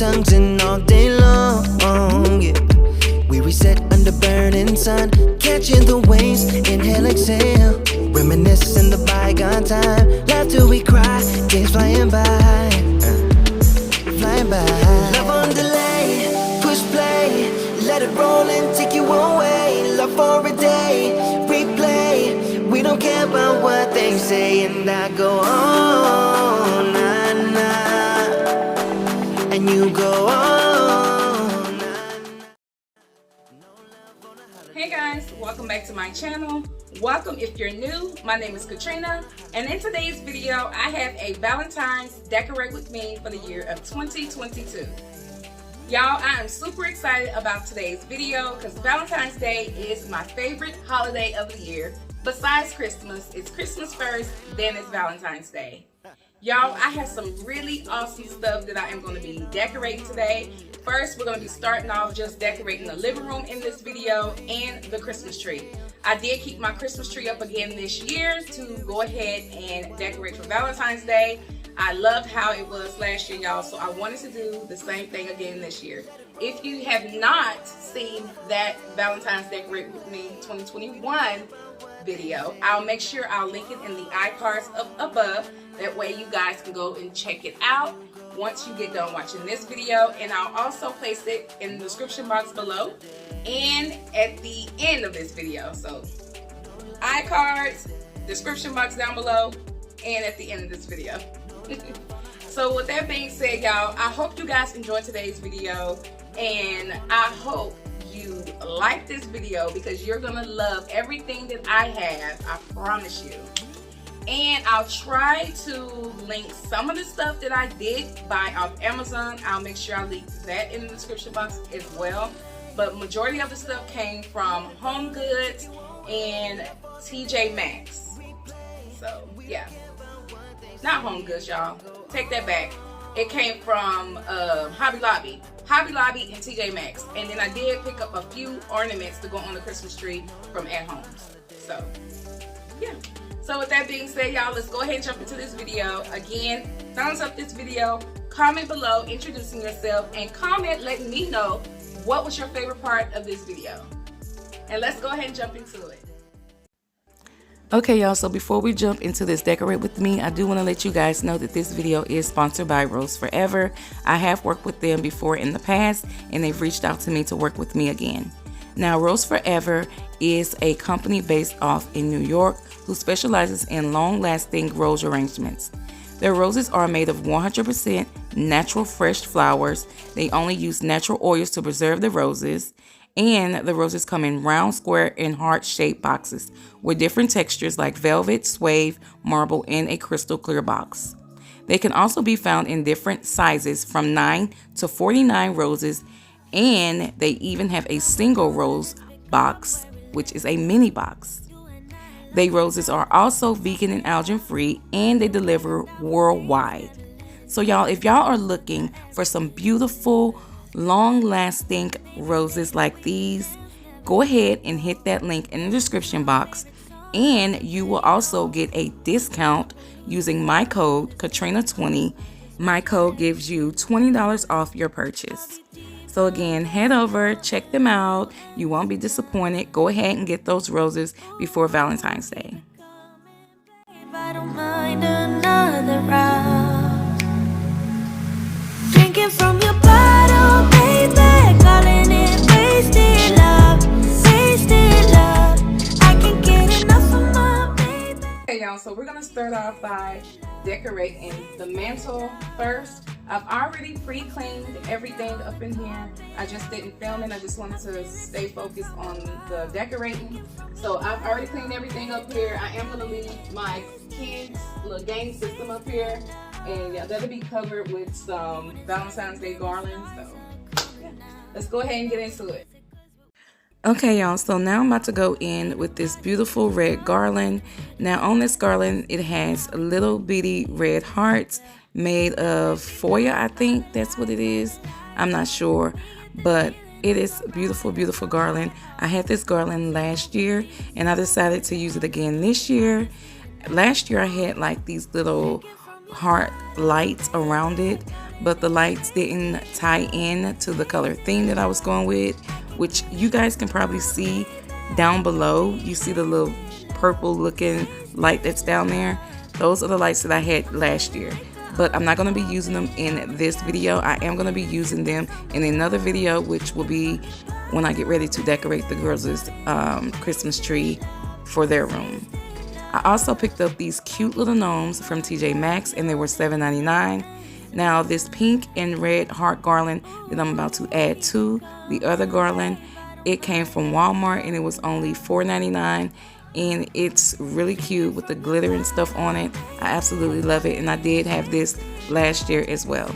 tongues in all day long, yeah. We reset under burning sun, catching the waves, inhale, exhale, reminiscing the bygone time. Laugh till we cry, days flying by, flying by. Love on delay, push play, let it roll and take you away. Love for a day, replay. We don't care about what they say, and I go on, nah, nah, and you go on. Hey guys, welcome back to my channel. Welcome if you're new. My name is Katrina, and in today's video I have a Valentine's decorate with me for the year of 2022. Y'all, I am super excited about today's video because Valentine's Day is my favorite holiday of the year. Besides Christmas, it's Christmas first, then it's Valentine's Day. Y'all, I have some really awesome stuff that I am going to be decorating today. First, we're going to be starting off just decorating the living room in this video and the Christmas tree. I did keep my Christmas tree up again this year to go ahead and decorate for Valentine's Day. I loved how it was last year, y'all, so I wanted to do the same thing again this year. If you have not seen that Valentine's Decorate With Me 2021 video, I'll make sure I'll link it in the iCards up above. That way you guys can go and check it out once you get done watching this video, and I'll also place it in the description box below and at the end of this video. So iCards, description box down below, and at the end of this video. So with that being said, y'all, I hope you guys enjoyed today's video, and I hope you like this video because you're gonna love everything that I have, I promise you. And I'll try to link some of the stuff that I did buy off Amazon. I'll make sure I link that in the description box as well. But majority of the stuff came from Home Goods and TJ Maxx. So yeah, not Home Goods, y'all. Take that back. It came from Hobby Lobby and TJ Maxx. And then I did pick up a few ornaments to go on the Christmas tree from At Homes. So yeah. So with that being said, y'all, let's go ahead and jump into this video. Again, thumbs up this video, comment below introducing yourself, and comment letting me know what was your favorite part of this video. And let's go ahead and jump into it. Okay, y'all, so before we jump into this decorate with me, I do want to let you guys know that this video is sponsored by Rose Forever. I have worked with them before in the past, and they've reached out to me to work with me again. Now, Rose Forever is a company based off in New York who specializes in long-lasting rose arrangements. Their roses are made of 100% natural fresh flowers. They only use natural oils to preserve the roses, and the roses come in round, square, and heart-shaped boxes with different textures like velvet, suede, marble, and a crystal clear box. They can also be found in different sizes from 9 to 49 roses, and they even have a single rose box, which is a mini box. They roses are also vegan and allergen free, and they deliver worldwide. So y'all, if y'all are looking for some beautiful, long-lasting roses like these, go ahead and hit that link in the description box, and you will also get a discount using my code Katrina20. My code gives you $20 off your purchase. So again, head over, check them out. You won't be disappointed. Go ahead and get those roses before Valentine's Day. If I don't mind another round, drinking from your bottle, baby, calling it wasted love, wasted love. I can't get enough of my baby. Hey y'all, so we're gonna start off by decorating the mantle first. I've already pre-cleaned everything up in here. I just didn't film it. I just wanted to stay focused on the decorating. So I've already cleaned everything up here. I am gonna leave my kids' little game system up here, and yeah, that'll be covered with some Valentine's Day garlands. So yeah, let's go ahead and get into it. Okay, y'all, so now I'm about to go in with this beautiful red garland. Now on this garland, it has little bitty red hearts made of foil. I think that's what it is. I'm not sure, but it is beautiful, beautiful garland. I had this garland last year, and I decided to use it again this year. Last year I had like these little heart lights around it, but the lights didn't tie in to the color theme that I was going with, which you guys can probably see down below. You see the little purple looking light that's down there. Those are the lights that I had last year, but I'm not going to be using them in this video. I am going to be using them in another video, which will be when I get ready to decorate the girls' Christmas tree for their room. I also picked up these cute little gnomes from TJ Maxx, and they were $7.99. Now this pink and red heart garland that I'm about to add to the other garland, it came from Walmart and it was only $4.99, and it's really cute with the glitter and stuff on it. I absolutely love it, and I did have this last year as well.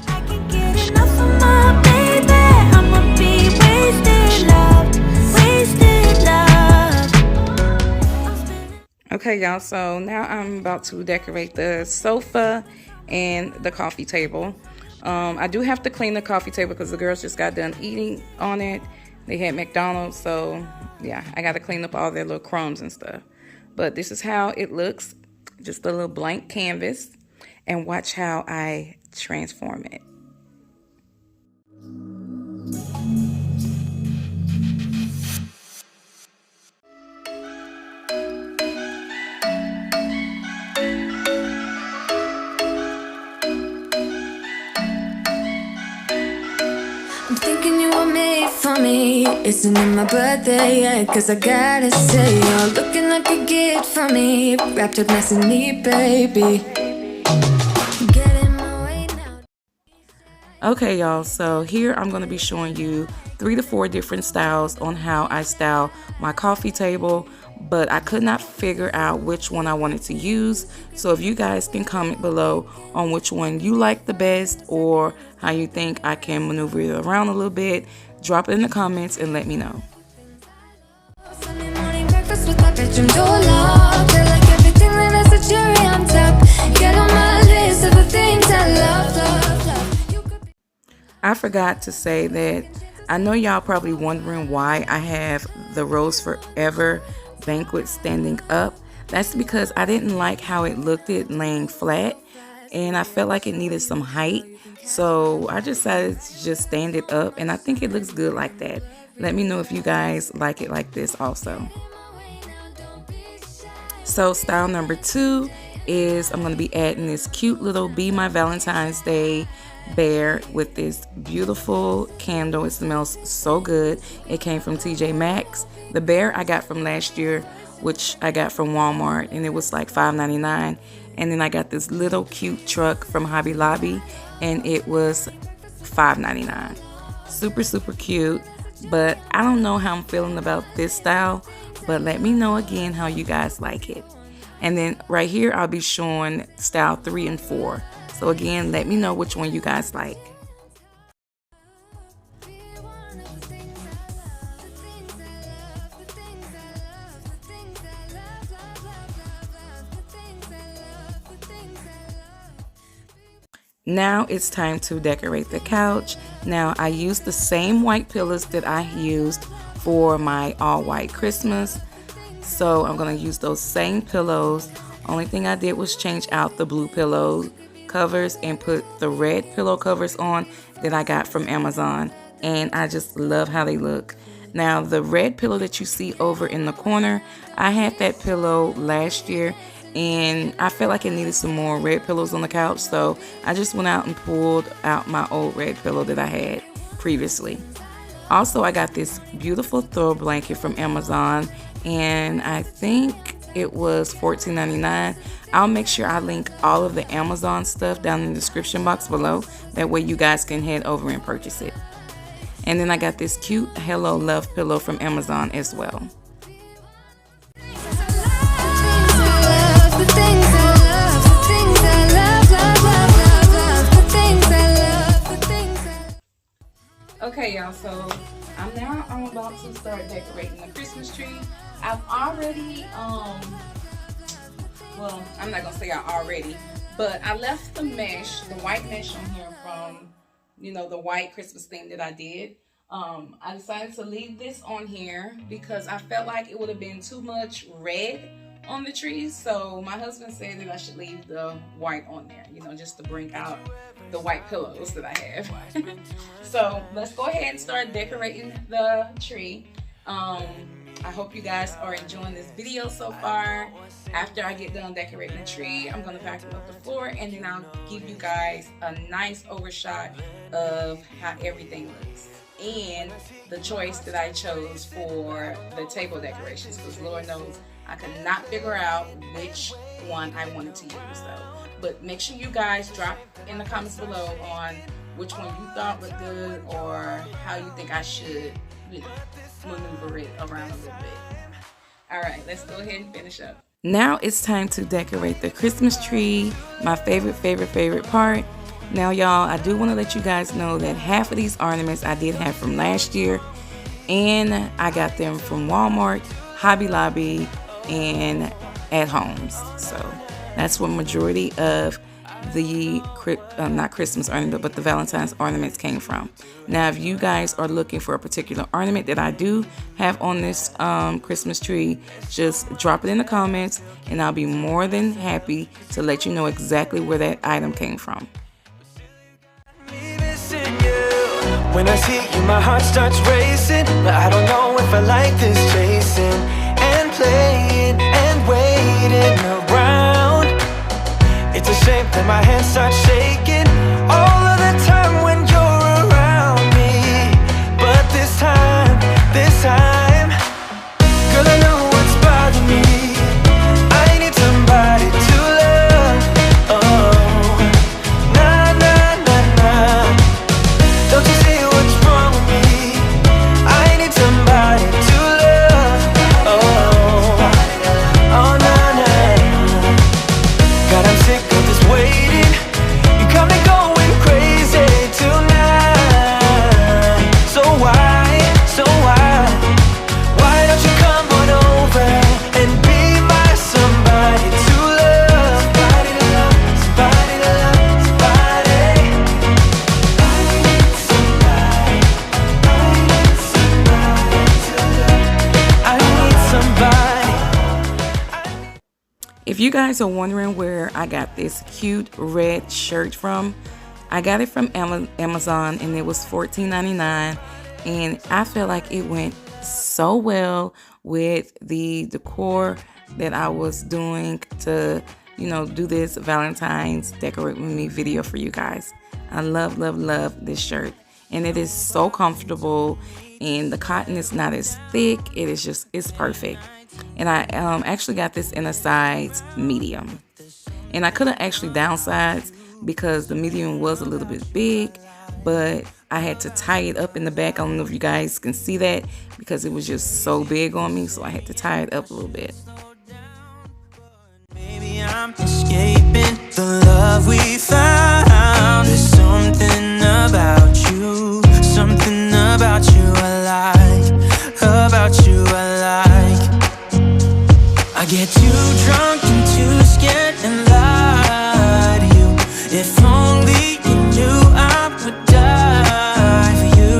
I can't get enough of my baby. I'ma be wasted love, wasted love. Okay, y'all, so now I'm about to decorate the sofa and the coffee table. I do have to clean the coffee table because the girls just got done eating on it. They had McDonald's, so yeah, I got to clean up all their little crumbs and stuff. But this is how it looks, just a little blank canvas, and watch how I transform it. I'm thinking you were made for me. Isn't it my birthday yet? Cause I gotta say, you're looking like a gift for me. Wrapped up nice and neat, baby. Get in my way now. Okay, y'all, so here I'm going to be showing you 3 to 4 different styles on how I style my coffee table, but I could not figure out which one I wanted to use. So if you guys can comment below on which one you like the best or how you think I can maneuver it around a little bit, drop it in the comments and let me know. Sunday morning breakfast with my bedroom door locked. I like everything that has a cherry on top. Get on my list of the things I love, love, love. You could be I forgot to say that I know y'all probably wondering why I have the Rose Forever banquet standing up. That's because I didn't like how it looked it laying flat, and I felt like it needed some height, so I decided to just stand it up, and I think it looks good like that. Let me know if you guys like it like this also. So style number 2 is I'm going to be adding this cute little Be My Valentine's Day bear with this beautiful candle. It smells so good. It came from TJ Maxx. The bear I got from last year, which I got from Walmart, and it was like $5.99. And then I got this little cute truck from Hobby Lobby, and it was $5.99. Super, super cute, but I don't know how I'm feeling about this style, but let me know again how you guys like it. And then right here, I'll be showing style 3 and 4. So again, let me know which one you guys like. Now it's time to decorate the couch. Now I used the same white pillows that I used for my all white Christmas. So I'm going to use those same pillows. Only thing I did was change out the blue pillow covers and put the red pillow covers on that I got from Amazon. And I just love how they look. Now the red pillow that you see over in the corner, I had that pillow last year, and I felt like it needed some more red pillows on the couch, so I just went out and pulled out my old red pillow that I had previously. Also, I got this beautiful throw blanket from Amazon, and I think it was $14.99. I'll make sure I link all of the Amazon stuff down in the description box below. That way you guys can head over and purchase it. And then I got this cute Hello Love pillow from Amazon as well. Okay, y'all, so I'm about to start decorating the Christmas tree. I've already, well, I'm not gonna say I already, but I left the mesh, the white mesh on here from, you know, the white Christmas theme that I did. I decided to leave this on here because I felt like it would have been too much red on the tree, so my husband said that I should leave the white on there, you know, just to bring out the white pillows that I have. So let's go ahead and start decorating the tree. I hope you guys are enjoying this video so far. After I get done decorating the tree, I'm going to vacuum up the floor, and then I'll give you guys a nice overshot of how everything looks and the choice that I chose for the table decorations, because Lord knows I could not figure out which one I wanted to use though. But make sure you guys drop in the comments below on which one you thought looked good, or how you think I should, you know, maneuver it around a little bit. Alright, let's go ahead and finish up. Now it's time to decorate the Christmas tree, my favorite part. Now y'all, I do want to let you guys know that half of these ornaments I did have from last year, and I got them from Walmart, Hobby Lobby, and at homes. So that's where majority of the not Christmas ornament, but the Valentine's ornaments came from. Now if you guys are looking for a particular ornament that I do have on this Christmas tree, just drop it in the comments and I'll be more than happy to let you know exactly where that item came from. When I see you, my heart starts racing, but I don't know if I like this chasing and playing and waiting around. It's a shame that my hands start shaking all of the time when you're around me. But this time, girl, I know what's bothering me. I need somebody to love. Oh, nah, nah, nah, nah. Don't you see what's wrong with me? I need somebody to love. Oh, oh, nah, nah. God, I'm sick of this waiting. You got me going crazy tonight. So why don't you come on over and be my somebody to love? Somebody to love, somebody to love, somebody. I need somebody to love. I need somebody. If you guys are wondering where I got this cute red shirt from, I got it from Amazon, and it was $14.99, and I feel like it went so well with the decor that I was doing to, you know, do this Valentine's Decorate With Me video for you guys. I love this shirt, and it is so comfortable, and the cotton is not as thick. It is just, it's perfect. And I actually got this in a size medium, and I could have actually downsized because the medium was a little bit big, but I had to tie it up in the back. I don't know if you guys can see that because it was just so big on me, so I had to tie it up a little bit. Maybe I'm escaping the love we found. There's something about you I like, about you I like. I get too drunk and too scared and lie to you. If only you knew I would die for you.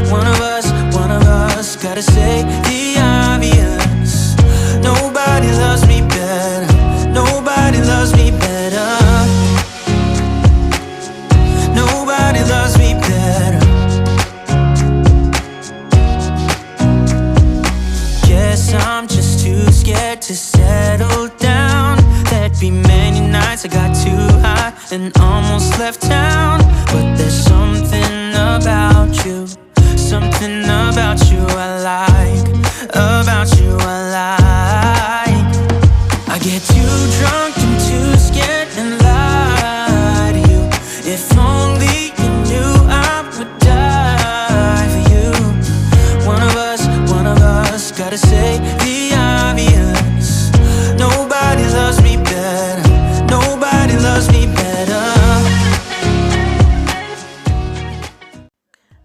One of us gotta say the obvious. Nobody loves me better. Nobody loves me better. Nobody loves me better. Guess I'm just too scared to settle down. There'd be many nights I got too high and almost left town. But there's something about you, something about you I like, about you I like. I get too drunk and too scared and lie to you. If only you knew I would die for you. One of us gotta say the obvious. Nobody loves me better. Nobody loves me better.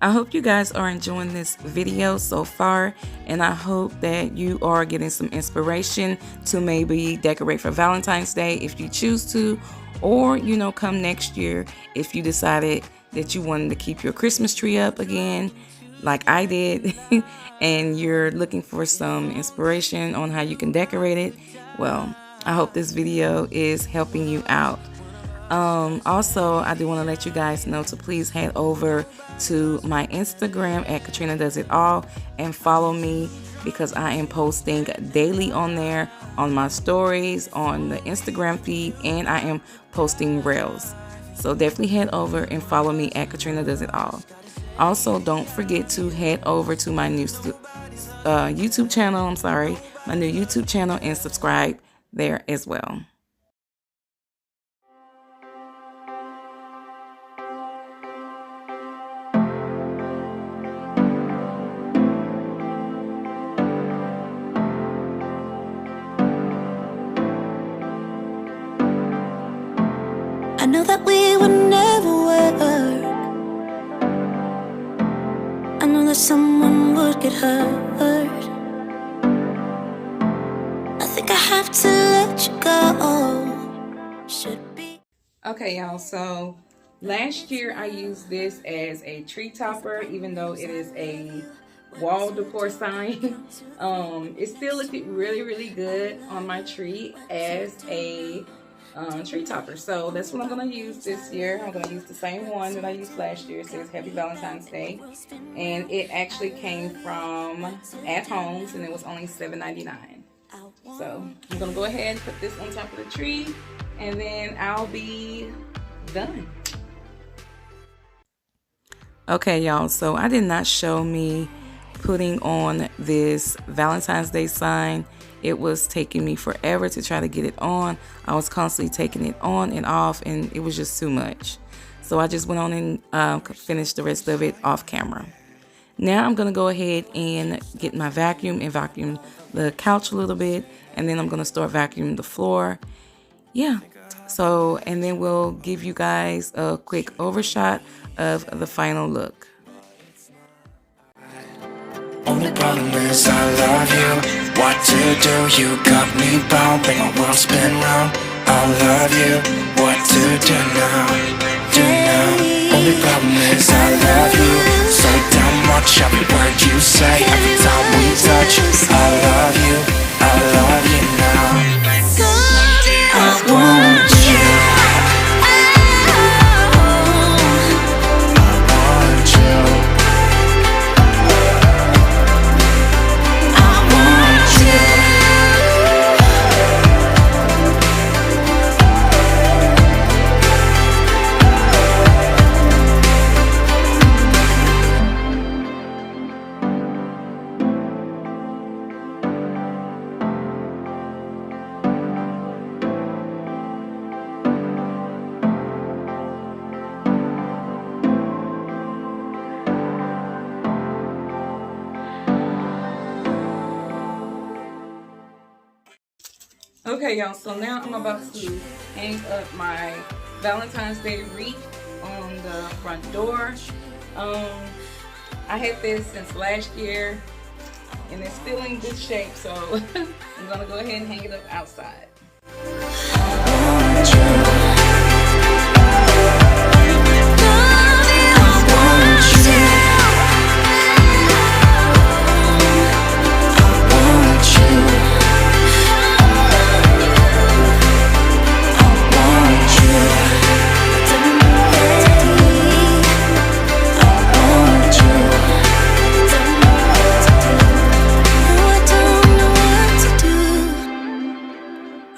I hope you guys are enjoying this video so far, and I hope that you are getting some inspiration to maybe decorate for Valentine's Day if you choose to, or, you know, come next year if you decided that you wanted to keep your Christmas tree up again like I did and you're looking for some inspiration on how you can decorate it. well, I hope this video is helping you out. Also, I do want to let you guys know to please head over to my Instagram at Katrina Does It All and follow me, because I am posting daily on there, on my stories, on the Instagram feed, and I am posting reels. So definitely head over and follow me at Katrina Does It All. Also, don't forget to head over to my new YouTube channel. My new YouTube channel, and subscribe there as well. I know that we would never work. I know that someone would get hurt. I think I have to let you go. Should be. Okay, y'all, so last year I used this as a tree topper, even though it is a wall decor sign. It still looked really, really good on my tree as a tree topper. So that's what I'm going to use this year. I'm going to use the same one that I used last year. It says Happy Valentine's Day. And it actually came from At Homes, and it was only $7.99. So I'm going to go ahead and put this on top of the tree, and then I'll be done. Okay, y'all, so I did not show me putting on this Valentine's Day sign. It was taking me forever to try to get it on. I was constantly taking it on and off, and it was just too much. So I just went on and finished the rest of it off camera. Now I'm going to go ahead and get my vacuum and vacuum the couch a little bit, and then I'm going to start vacuuming the floor. Yeah, so, and then we'll give you guys a quick overshot of the final look. Only problem is I love you. What to do? You got me bound, make my world spin round. I love you. What to do now? Do now. Only problem is I love you so damn much. Every word you say, every time we touch. I love you. I love you now. I want you. Okay, y'all, so now I'm about to hang up my Valentine's Day wreath on the front door. I had this since last year, and it's still in good shape, so I'm gonna go ahead and hang it up outside.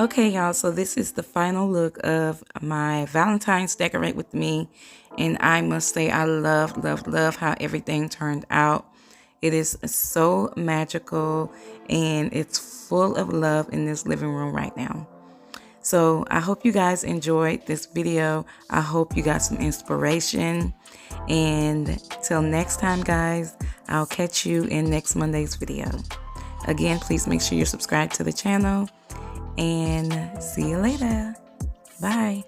Okay, y'all, so this is the final look of my Valentine's Decorate With Me, and I must say I love how everything turned out. It is so magical, and it's full of love in this living room right now. So I hope you guys enjoyed this video. I hope you got some inspiration, and till next time, guys, I'll catch you in next Monday's video. Again, please make sure you're subscribed to the channel, and see you later. Bye.